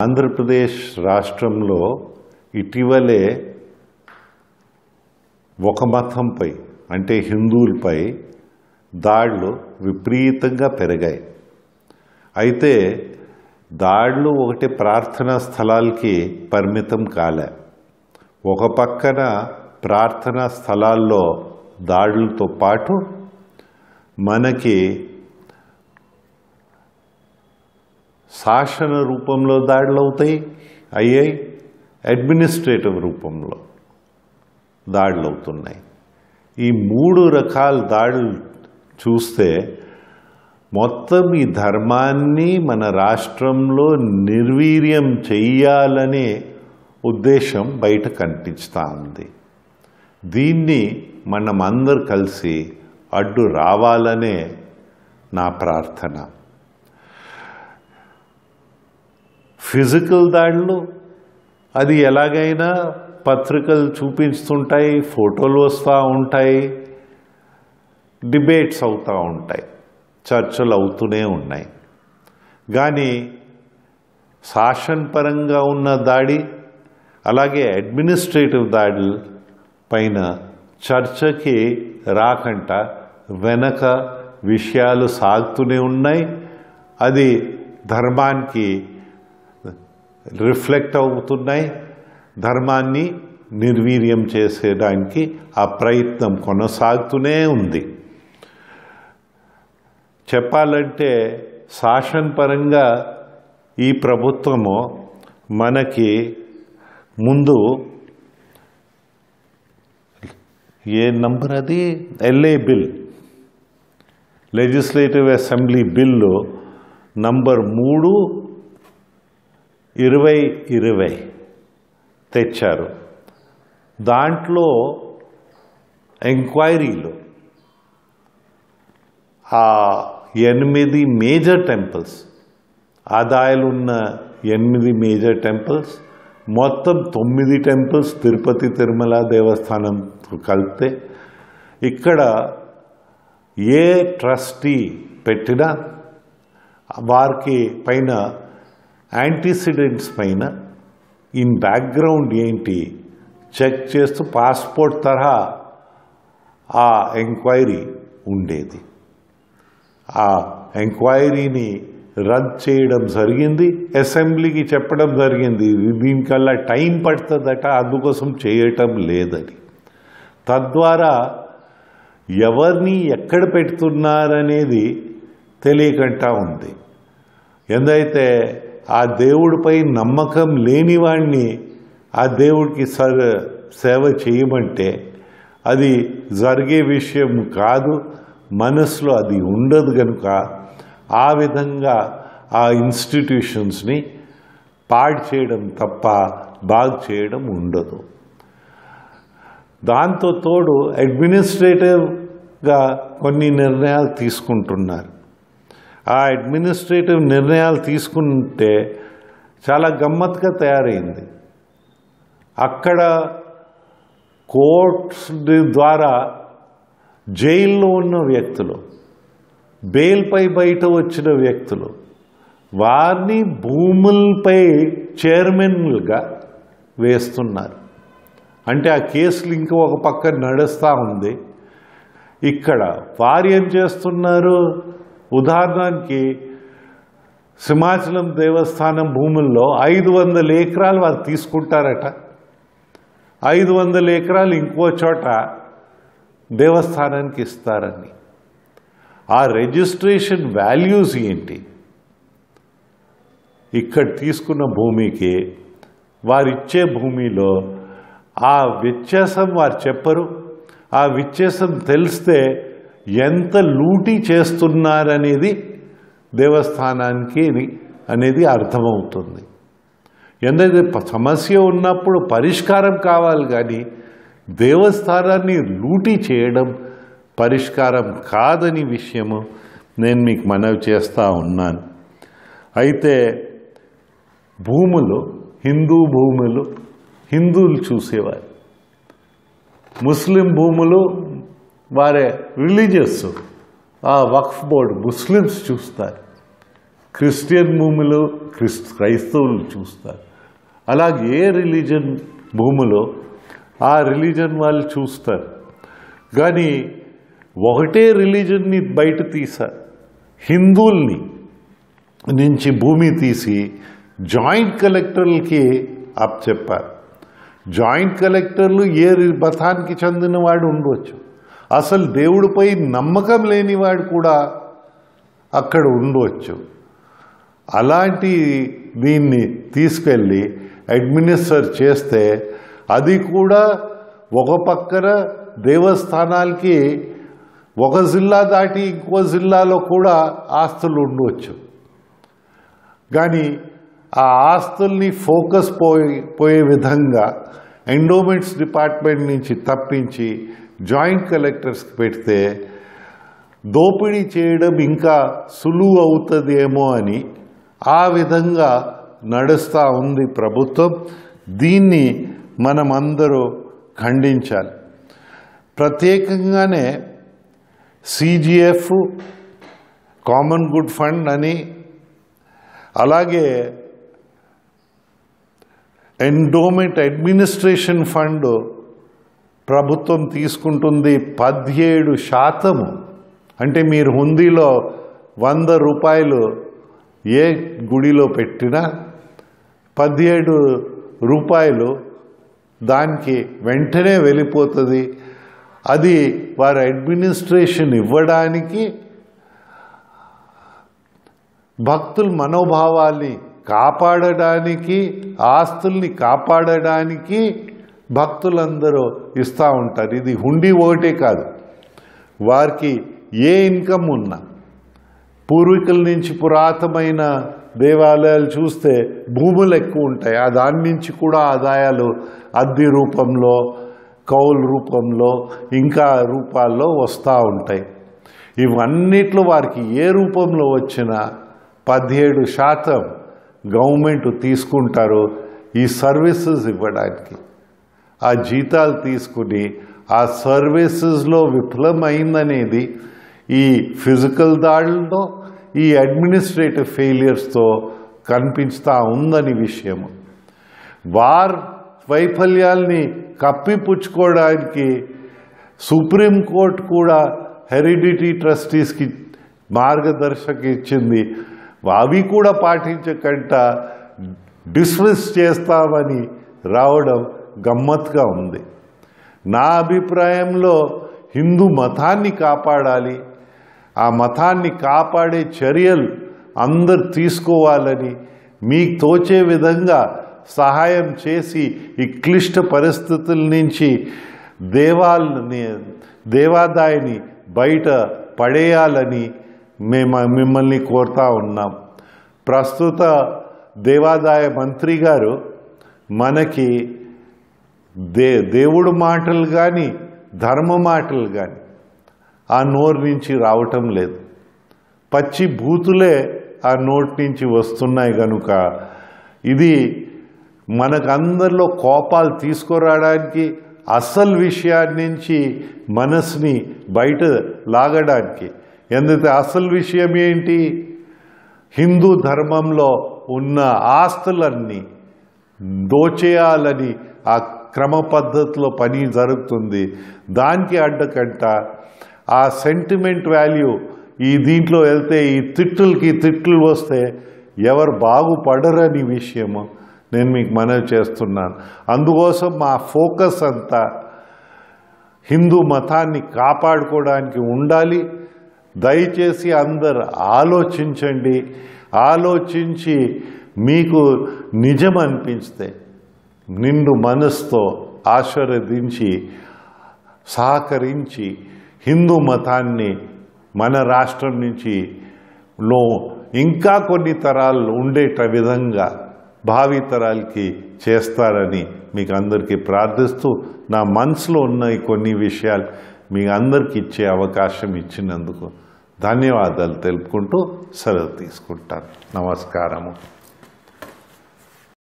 ఆంధ్రప్రదేశ్ రాష్ట్రంలో ఇటీవలే ఒక మతంపై అంటే హిందువులపై దాడులు విపరీతంగా పెరిగాయి. అయితే దాడులు ఒకటి ప్రార్థనా స్థలాలకి పరిమితం కాలే. ఒక పక్కన ప్రార్థనా స్థలాల్లో దాడులతో పాటు మనకి శాసన రూపంలో దాడులు అయ్యాయి, అడ్మినిస్ట్రేటివ్ రూపంలో దాడులు అవుతున్నాయి. ఈ 3 రకాల దాడులు చూస్తే మొత్తం ఈ ధర్మాన్ని మన రాష్ట్రంలో నిర్వీర్యం చెయ్యాలనే ఉద్దేశం బయట కనిపిస్తూ ఉంది. దీన్ని మనమందరూ కలిసి అడ్డు రావాలనే నా ప్రార్థన. ఫిజికల్ దాడులు అది ఎలాగైనా పత్రికలు చూపిస్తుంటాయి, ఫోటోలు వస్తూ ఉంటాయి, డిబేట్స్ అవుతూ ఉంటాయి, చర్చలు అవుతూనే ఉన్నాయి. కానీ శాసనపరంగా ఉన్న దాడి అలాగే అడ్మినిస్ట్రేటివ్ దాడుల పైన చర్చకి రాకుండా వెనక విషయాలు సాగుతూనే ఉన్నాయి. అది ధర్మానికి రిఫ్లెక్ట్ అవుతున్నాయి. ధర్మాన్ని నిర్వీర్యం చేసేదానికి ఆ ప్రయత్నం కొనసాగుతూనే ఉంది. చెప్పాలంటే శాసనపరంగా ఈ ప్రభుత్వము మనకి ముందు ఏ నంబర్ అది LA bill, legislative assembly bill number 3/2020 తెచ్చారు. దాంట్లో ఎంక్వైరీలు 8 మేజర్ టెంపుల్స్, ఆదాయాలు ఉన్న 8 మేజర్ టెంపుల్స్, మొత్తం 9 టెంపుల్స్ తిరుపతి తిరుమల దేవస్థానం కలిపితే ఇక్కడ ఏ ట్రస్టీ పెట్టినా వారికి పైన యాంటీసిడెంట్స్ పైన ఇన్ బ్యాక్గ్రౌండ్ ఏంటి చెక్ చేస్తూ పాస్పోర్ట్ తరహా ఆ ఎంక్వైరీ ఉండేది. ఆ ఎంక్వైరీని రద్దు చేయడం జరిగింది. అసెంబ్లీకి చెప్పడం జరిగింది దీనికల్లా టైం పడుతుందట, అందుకోసం చేయటం లేదని. తద్వారా ఎవరిని ఎక్కడ పెడుతున్నారనేది తెలియకుండా ఉంది. ఎందైతే ఆ దేవుడిపై నమ్మకం లేని వాడిని ఆ దేవుడికి సేవ చేయమంటే అది జరిగే విషయం కాదు. మనసులో అది ఉండదు కనుక ఆ విధంగా ఆ ఇన్స్టిట్యూషన్స్ని పాడు చేయడం తప్ప బాగు చేయడం ఉండదు. దాంతో తోడు అడ్మినిస్ట్రేటివ్గా కొన్ని నిర్ణయాలు తీసుకుంటున్నారు. ఆ అడ్మినిస్ట్రేటివ్ నిర్ణయాలు తీసుకుంటే చాలా గమ్మత్తుగా తయారైంది. అక్కడ కోర్ట్స్ ద్వారా జైల్లో ఉన్న వ్యక్తులు, బెయిల్పై బయట వచ్చిన వ్యక్తులు, వారిని భూములపై చైర్మన్లుగా వేస్తున్నారు. అంటే ఆ కేసులు ఇంకా ఒక పక్క నడుస్తూ ఉంది. ఇక్కడ వారు ఏం చేస్తున్నారు? ఉదాహరణకి సింహాచలం దేవస్థానం భూముల్లో 500 ఎకరాలు వారు తీసుకుంటారట. 500 ఎకరాలు ఇంకో చోట దేవస్థానానికి ఇస్తారని. ఆ రిజిస్ట్రేషన్ వాల్యూస్ ఏంటి? ఇక్కడ తీసుకున్న భూమికి వారిచ్చే భూమిలో ఆ వ్యత్యాసం వారు చెప్పరు. ఆ వ్యత్యాసం తెలిస్తే ఎంత లూటీ చేస్తున్నారనేది దేవస్థానానికి అనేది అర్థమవుతుంది. ఎందుకంటే సమస్య ఉన్నప్పుడు పరిష్కారం కావాలి, కానీ దేవస్థానాన్ని లూటీ చేయడం పరిష్కారం కాదని విషయము నేను మీకు మనవి చేస్తూ ఉన్నాను. అయితే భూములు, హిందూ భూములు హిందువులు చూసేవారు, ముస్లిం భూములు వారే రిలీజియస్, ఆ వక్ఫ్ బోర్డు ముస్లిమ్స్ చూస్తారు. క్రిస్టియన్ భూమిలో క్రైస్తవులు చూస్తారు. అలాగే ఏ రిలీజన్ భూమిలో ఆ రిలీజన్ వాళ్ళు చూస్తారు. కానీ ఒకటే రిలీజన్ని బయట తీశారు. హిందువుల్ని నుంచి భూమి తీసి జాయింట్ కలెక్టర్లకి అప్పచెప్పారు. జాయింట్ కలెక్టర్లు ఏ మతానికి చెందినవాడు ఉండవచ్చు, అసలు దేవుడిపై నమ్మకం లేనివాడు కూడా అక్కడ ఉండవచ్చు. అలాంటి దీన్ని తీసుకెళ్ళి అడ్మినిస్టర్ చేస్తే అది కూడా ఒక పక్కన దేవస్థానాలకి ఒక జిల్లా దాటి ఇంకో జిల్లాలో కూడా ఆస్తులు ఉండవచ్చు. కానీ ఆ ఆస్తుల్ని ఫోకస్ పోయే విధంగా ఎండోమెంట్స్ డిపార్ట్మెంట్ నుంచి తప్పించి జాయింట్ కలెక్టర్స్కి పెడితే దోపిడీ చేయడం ఇంకా సులువు అవుతుందేమో అని ఆ విధంగా నడుస్తూ ఉంది ప్రభుత్వం. దీన్ని మనమందరూ ఖండించాలి. ప్రత్యేకంగానే CGF కామన్ గుడ్ ఫండ్ అని, అలాగే ఎండోమెంట్ అడ్మినిస్ట్రేషన్ ఫండ్ ప్రభుత్వం తీసుకుంటుంది 17%. అంటే మీరు హుందీలో 100 రూపాయలు ఏ గుడిలో పెట్టినా 17 రూపాయలు దానికి వెంటనే వెళ్ళిపోతుంది. అది వారి అడ్మినిస్ట్రేషన్ ఇవ్వడానికి, భక్తుల మనోభావాల్ని కాపాడడానికి, ఆస్తుల్ని కాపాడడానికి భక్తులందరూ ఇస్తూ ఉంటారు. ఇది హుండీ ఒకటే కాదు, వారికి ఏ ఇన్కమ్ ఉన్నా, పూర్వీకుల నుంచి పురాతనమైన దేవాలయాలు చూస్తే భూములు ఎక్కువ ఉంటాయి, దాని నుంచి కూడా ఆదాయాలు అద్దె రూపంలో, కౌలు రూపంలో, ఇంకా రూపాల్లో వస్తూ ఉంటాయి. ఇవన్నిట్లో వారికి ఏ రూపంలో వచ్చినా 17% గవర్నమెంట్ తీసుకుంటారు ఈ సర్వీసెస్ ఇవ్వడానికి. ఆ జీతాలు తీసుకుని ఆ సర్వీసెస్లో విఫలమైందనేది ఈ ఫిజికల్ దాడులతో, ఈ అడ్మినిస్ట్రేటివ్ ఫెయిలియర్స్తో కనిపిస్తూ ఉందని విషయము. వార్ వైఫల్యాల్ని కప్పిపుచ్చుకోవడానికి సుప్రీంకోర్టు కూడా హెరిడిటీ ట్రస్టీస్కి మార్గదర్శక ఇచ్చింది. అవి కూడా పాటించకుండా డిస్మిస్ చేస్తామని రావడం గమ్మత్తుగా ఉంది. నా అభిప్రాయంలో హిందూ మతాన్ని కాపాడాలి, ఆ మతాన్ని కాపాడే చర్యలు అందరు తీసుకోవాలని, మీకు తోచే విధంగా సహాయం చేసి ఈ క్లిష్ట పరిస్థితుల నుంచి దేవాదాయాన్ని బయట పడేయాలని మిమ్మల్ని కోరుతా ఉన్నాం. ప్రస్తుత దేవాదాయ మంత్రి గారు మనకి దేవుడు మాటలు కానీ ధర్మ మాటలు కానీ ఆ నోరు నుంచి రావటం లేదు. పచ్చి బూతులే ఆ నోటి నుంచి వస్తున్నాయి. కనుక ఇది మనకందరిలో కోపాలు తీసుకురావడానికి, అసలు విషయాన్ని నుంచి మనసుని బయట లాగడానికి. ఎందుకంటే అసలు విషయం ఏంటి? హిందూ ధర్మంలో ఉన్న ఆస్తులన్నీ దోచేయాలని ఆ క్రమ పద్ధతిలో పని జరుగుతుంది. దానికి అడ్డకంట ఆ సెంటిమెంట్ వాల్యూ ఈ దీంట్లో వెళ్తే ఈ తిట్లు వస్తే ఎవరు బాగుపడరని విషయము నేను మీకు మనవి చేస్తున్నాను. అందుకోసం మా ఫోకస్ అంతా హిందూ మతాన్ని కాపాడుకోవడానికి ఉండాలి. దయచేసి అందరు ఆలోచించండి. ఆలోచించి మీకు నిజం అనిపిస్తే నిండు మనసుతో ఆశీర్వదించి సహకరించి హిందూ మతాన్ని మన రాష్ట్రం నుంచి ఇంకా కొన్ని తరాలు ఉండేట విధంగా భావి తరాలకి చేస్తారని మీకు అందరికీ ప్రార్థిస్తూ, నా మనసులో ఉన్న కొన్ని విషయాలు మీ అందరికీ ఇచ్చే అవకాశం ఇచ్చినందుకు ధన్యవాదాలు తెలుపుకుంటూ సెలవు తీసుకుంటాను. నమస్కారము.